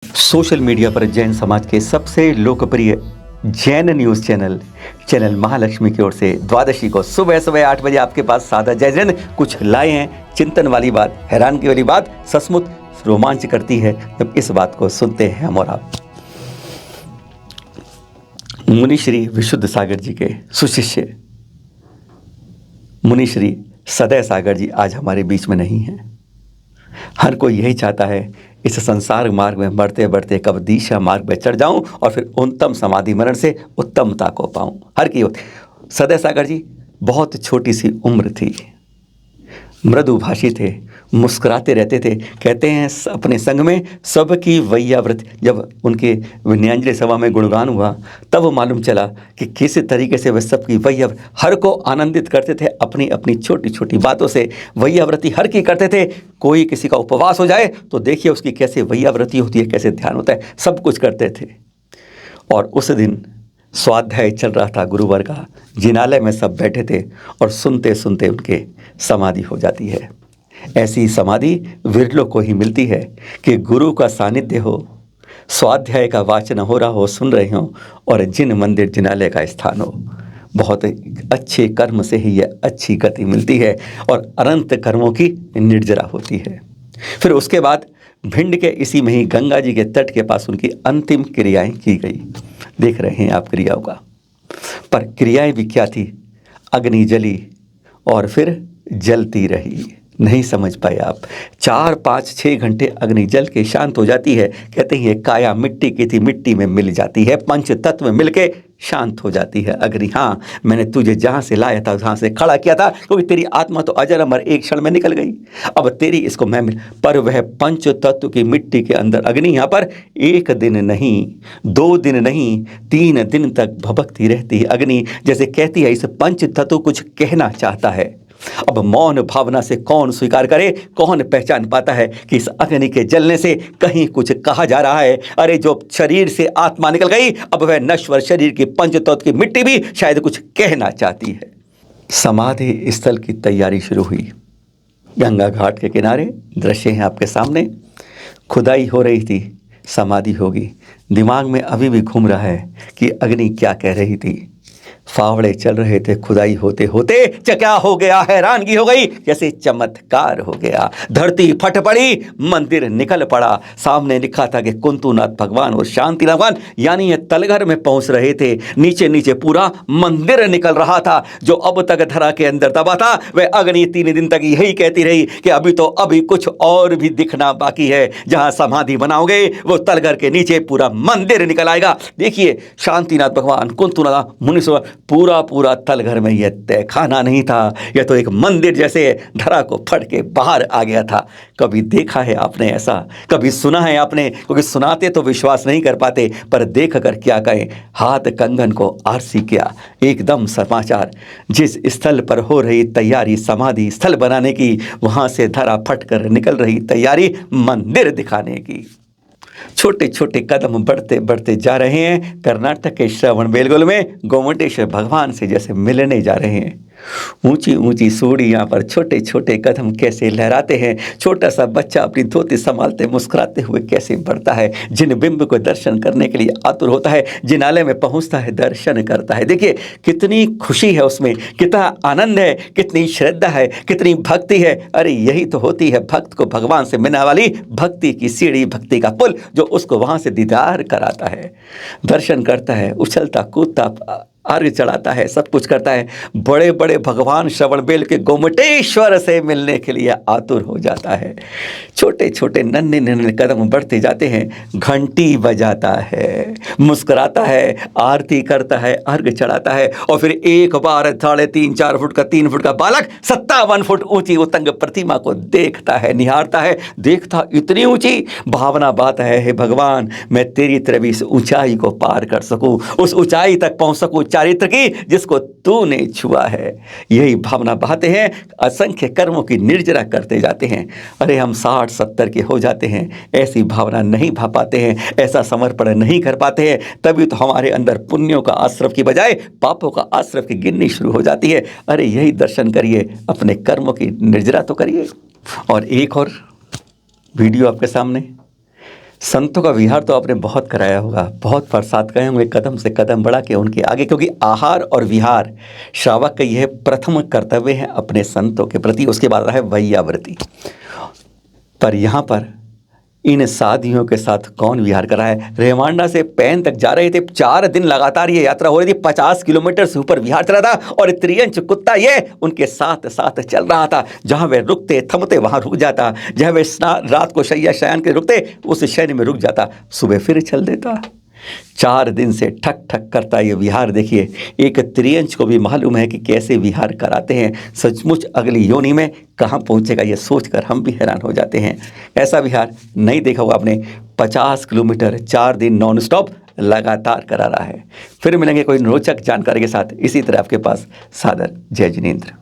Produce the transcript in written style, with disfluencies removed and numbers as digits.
Social media पर जैन समाज के सबसे लोकप्रिय जैन न्यूज़ चैनल महालक्ष्मी की ओर से द्वादशी को सुबह सुबह 8 बजे आपके पास सादा जय जैन कुछ लाए हैं। चिंतन वाली बात, हैरानगी वाली बात, सचमुच रोमांच करती है जब इस बात को सुनते हैं हम और आप। मुनि श्री विशुद्ध सागर जी के सुशिष्य मुनि श्री सदय सागर जी आज हमारे बीच में नहीं हैं। हर कोई यही चाहता है इस संसार मार्ग में बढ़ते बढ़ते कब दिशा मार्ग पर चढ़ जाऊं और फिर उन्नतम समाधि मरण से उत्तमता को पाऊं। हर की सदय सागर जी बहुत छोटी सी उम्र थी, मृदुभाषी थे, मुस्कुराते रहते थे। कहते हैं अपने संग में सबकी वैयाव्रत। जब उनके विनयांजलि सभा में गुणगान हुआ तब मालूम चला कि किस तरीके से वे सबकी वैयाव्रत हर को आनंदित करते थे। अपनी अपनी छोटी छोटी बातों से वैयाव्रति हर की करते थे। कोई किसी का उपवास हो जाए तो देखिए उसकी कैसे वैयाव्रति होती है, कैसे ध्यान होता है, सब कुछ करते थे। और उस दिन स्वाध्याय चल रहा था गुरुवर का, जिनालय में सब बैठे थे और सुनते सुनते उनके समाधि हो जाती है। ऐसी समाधि विरलों को ही मिलती है कि गुरु का सानिध्य हो, स्वाध्याय का वाचन हो रहा हो, सुन रहे हो और जिन मंदिर जिनालय का स्थान हो। बहुत अच्छे कर्म से ही यह अच्छी गति मिलती है और अनंत कर्मों की निर्जरा होती है। फिर उसके बाद भिंड के इसी में ही गंगा जी के तट के पास उनकी अंतिम क्रियाएं की गई। देख रहे हैं आप क्रियाओं का, पर क्रियाएं भी क्या थी? अग्नि जली और फिर जलती रही। नहीं समझ पाए आप। 4, 5, 6 घंटे अग्नि जल के शांत हो जाती है। कहते हैं ये काया मिट्टी की थी, मिट्टी में मिल जाती है, पंच तत्व में मिलके शांत हो जाती है अग्नि। हाँ, मैंने तुझे जहाँ से लाया था जहाँ से खड़ा किया था, क्योंकि तेरी आत्मा तो अजर अमर एक क्षण में निकल गई। अब तेरी इसको मैं मिल, पर वह पंच तत्व की मिट्टी के अंदर अग्नि यहाँ पर 1 दिन नहीं, 2 दिन नहीं, 3 दिन तक भभकती रहती है अग्नि। जैसे कहती है इस पंच तत्व कुछ कहना चाहता है। अब मौन भावना से कौन स्वीकार करे, कौन पहचान पाता है कि इस अग्नि के जलने से कहीं कुछ कहा जा रहा है। अरे जो शरीर से आत्मा निकल गई, अब वह नश्वर शरीर की पंचतत्व की मिट्टी भी शायद कुछ कहना चाहती है। समाधि स्थल की तैयारी शुरू हुई। गंगा घाट के किनारे दृश्य हैं आपके सामने। खुदाई हो रही थी, समाधि होगी। दिमाग में अभी भी घूम रहा है कि अग्नि क्या कह रही थी। फावड़े चल रहे थे, खुदाई होते होते क्या हो गया, हैरानगी हो गई, जैसे चमत्कार हो गया। धरती फट पड़ी, मंदिर निकल पड़ा। सामने लिखा था कि कुंतुनाथ भगवान और शांतिनाथ भगवान, यानी ये तलघर में पहुंच रहे थे। नीचे नीचे पूरा मंदिर निकल रहा था। जो अब तक धरा के अंदर दबा था, वह अग्नि 3 दिन तक यही कहती रही कि अभी कुछ और भी दिखना बाकी है। जहां समाधि बनाओगे वो तलघर के नीचे पूरा मंदिर निकल आएगा। देखिए शांतिनाथ भगवान, कुंतुनाथ मुनीश्वर, पूरा तलघर में यह तहखाना नहीं था, यह तो एक मंदिर जैसे धरा को फट के बाहर आ गया था। कभी देखा है आपने ऐसा? कभी सुना है आपने? क्योंकि सुनाते तो विश्वास नहीं कर पाते, पर देख कर क्या कहें। हाथ कंगन को आरसी किया, एकदम समाचार। जिस स्थल पर हो रही तैयारी समाधि स्थल बनाने की, वहां से धरा फट कर निकल रही तैयारी मंदिर दिखाने की। छोटे छोटे कदम बढ़ते बढ़ते जा रहे हैं। कर्नाटक के श्रवणबेलगोल में गोमटेश्वर भगवान से जैसे मिलने जा रहे हैं। ऊंची ऊंची सूढ़ियां पर छोटे छोटे कदम कैसे लहराते हैं। छोटा सा बच्चा अपनी धोती संभालते मुस्कुराते हुए कैसे बढ़ता है। जिन बिंब को दर्शन करने के लिए आतुर होता है, जिनालय में पहुंचता है, दर्शन करता है। देखिए कितनी खुशी है उसमें, कितना आनंद है, कितनी श्रद्धा है, कितनी भक्ति है। अरे यही तो होती है भक्त को भगवान से मिलने वाली भक्ति की सीढ़ी, भक्ति का पुल, जो उसको वहां से दीदार कराता है। दर्शन करता है, उछलता कूदता अर्घ चढ़ाता है, सब कुछ करता है। बड़े बड़े भगवान श्रवणबेल के गोमटेश्वर से मिलने के लिए आतुर हो जाता है। छोटे छोटे नन्हे नन्हे कदम बढ़ते जाते हैं। घंटी बजाता है, मुस्कुराता है, आरती करता है, अर्घ चढ़ाता है। और फिर एक बार 3.5 4 फुट का 3 फुट का बालक 57 फुट ऊंची उतंग प्रतिमा को देखता है, निहारता है। देखता इतनी ऊंची, भावना बात है, हे भगवान मैं तेरी तरह भी इस ऊंचाई को पार कर सकूं, उस ऊंचाई तक पहुंच सकूं चारित्र की जिसको तूने छुआ है। यही भावना बहाते हैं, असंख्य कर्मों की निर्जरा करते जाते हैं। अरे हम 60-70 के हो जाते हैं, ऐसी भावना नहीं भा पाते हैं, ऐसा समर्पण नहीं कर पाते हैं। तभी तो हमारे अंदर पुण्यों का आश्रव की बजाय पापों का आश्रव की गिननी शुरू हो जाती है। अरे यही दर्शन करिए, अपने कर्मों की निर्जरा तो करिए। और एक और वीडियो आपके सामने, संतों का विहार तो आपने बहुत कराया होगा, बहुत प्रसाद गए होंगे कदम से कदम बढ़ा के उनके आगे, क्योंकि आहार और विहार श्रावक का यह प्रथम कर्तव्य है अपने संतों के प्रति। उसके बाद है वैयावृत्ति। पर यहाँ पर इन साधियों के साथ कौन विहार कर रहा है? रेवांडा से पैन तक जा रहे थे, 4 दिन लगातार ये यात्रा हो रही थी, 50 किलोमीटर से ऊपर विहार चला था, और त्रियंच कुत्ता ये उनके साथ साथ चल रहा था। जहां वे रुकते थमते वहां रुक जाता, जहां वे रात को शैया शयन के रुकते उस शयन में रुक जाता, सुबह फिर चल देता। 4 दिन से ठक ठक करता ये विहार। देखिए, एक त्रियंच को भी मालूम है कि कैसे विहार कराते हैं। सचमुच अगली योनि में कहाँ पहुँचेगा ये सोचकर हम भी हैरान हो जाते हैं। ऐसा विहार नहीं देखा होगा आपने। 50 किलोमीटर 4 दिन नॉन स्टॉप लगातार करा रहा है। फिर मिलेंगे कोई रोचक जानकारी के साथ। इसी तरह आपके पास सादर जय जिनेंद्र।